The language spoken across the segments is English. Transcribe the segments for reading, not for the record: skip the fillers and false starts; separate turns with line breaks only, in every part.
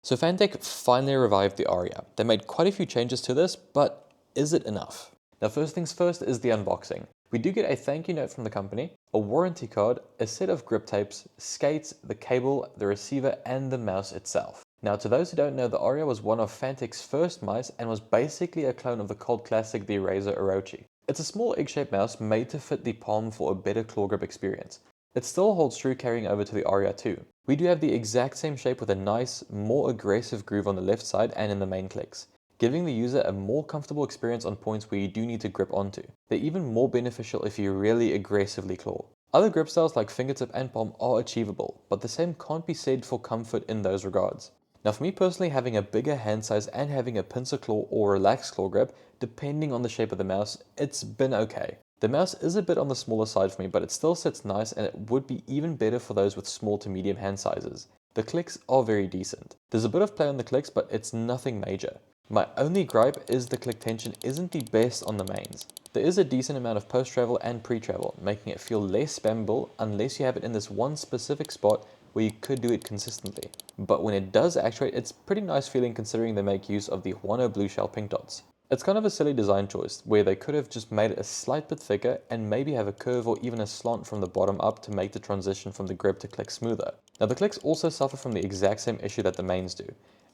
So Fantech finally revived the Aria. They made quite a few changes to this, but is it enough? Now first things first is the unboxing. We do get a thank you note from the company, a warranty card, a set of grip tapes, skates, the cable, the receiver, and the mouse itself. Now to those who don't know, the Aria was one of Fantech's first mice and was basically a clone of the cult classic, the Razer Orochi. It's a small egg-shaped mouse made to fit the palm for a better claw grip experience. It still holds true carrying over to the Aria II. We do have the exact same shape with a nice, more aggressive groove on the left side and in the main clicks, giving the user a more comfortable experience on points where you do need to grip onto. They're even more beneficial if you really aggressively claw. Other grip styles like fingertip and palm are achievable, but the same can't be said for comfort in those regards. Now for me personally, having a bigger hand size and having a pincer claw or relaxed claw grip, depending on the shape of the mouse, it's been okay. The mouse is a bit on the smaller side for me, but it still sits nice and it would be even better for those with small to medium hand sizes. The clicks are very decent. There's a bit of play on the clicks, but it's nothing major. My only gripe is the click tension isn't the best on the mains. There is a decent amount of post-travel and pre-travel, making it feel less spammable unless you have it in this one specific spot where you could do it consistently. But when it does actuate, it's pretty nice feeling considering they make use of the Huano blue shell pink dots. It's kind of a silly design choice, where they could have just made it a slight bit thicker and maybe have a curve or even a slant from the bottom up to make the transition from the grip to click smoother. Now the clicks also suffer from the exact same issue that the mains do.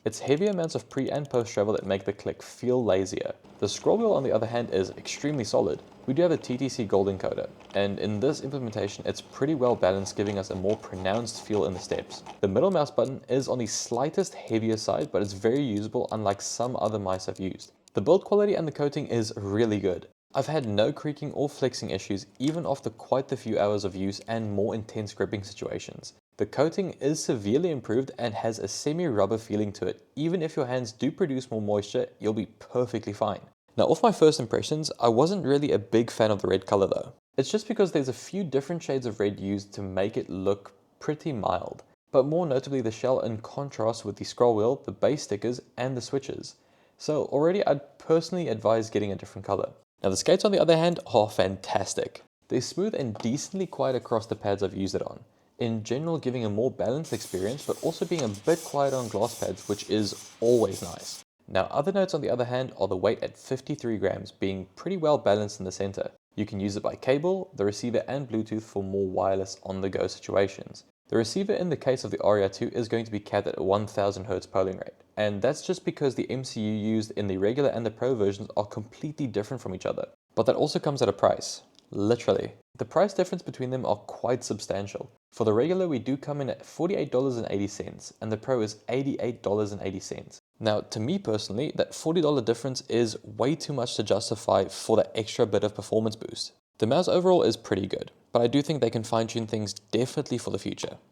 It's heavy amounts of pre and post travel that make the click feel lazier. The scroll wheel on the other hand is extremely solid. We do have a TTC gold encoder, and in this implementation it's pretty well balanced, giving us a more pronounced feel in the steps. The middle mouse button is on the slightest heavier side, but it's very usable unlike some other mice I've used. The build quality and the coating is really good. I've had no creaking or flexing issues even after quite a few hours of use and more intense gripping situations. The coating is severely improved and has a semi-rubber feeling to it. Even if your hands do produce more moisture, you'll be perfectly fine. Now off my first impressions, I wasn't really a big fan of the red color though. It's just because there's a few different shades of red used to make it look pretty mild, but more notably the shell in contrast with the scroll wheel, the base stickers, and the switches. So already I'd personally advise getting a different color. Now the skates on the other hand are fantastic. They're smooth and decently quiet across the pads I've used it on. In general, giving a more balanced experience, but also being a bit quieter on glass pads, which is always nice. Now other notes on the other hand are the weight at 53 grams, being pretty well balanced in the center. You can use it by cable, the receiver and Bluetooth for more wireless on-the-go situations. The receiver in the case of the Aria II is going to be capped at 1000 Hz polling rate, and that's just because the MCU used in the regular and the Pro versions are completely different from each other. But that also comes at a price. Literally. The price difference between them are quite substantial. For the regular we do come in at $48.80 and the Pro is $88.80. Now to me personally, that $40 difference is way too much to justify for that extra bit of performance boost. The mouse overall is pretty good, but I do think they can fine-tune things definitely for the future.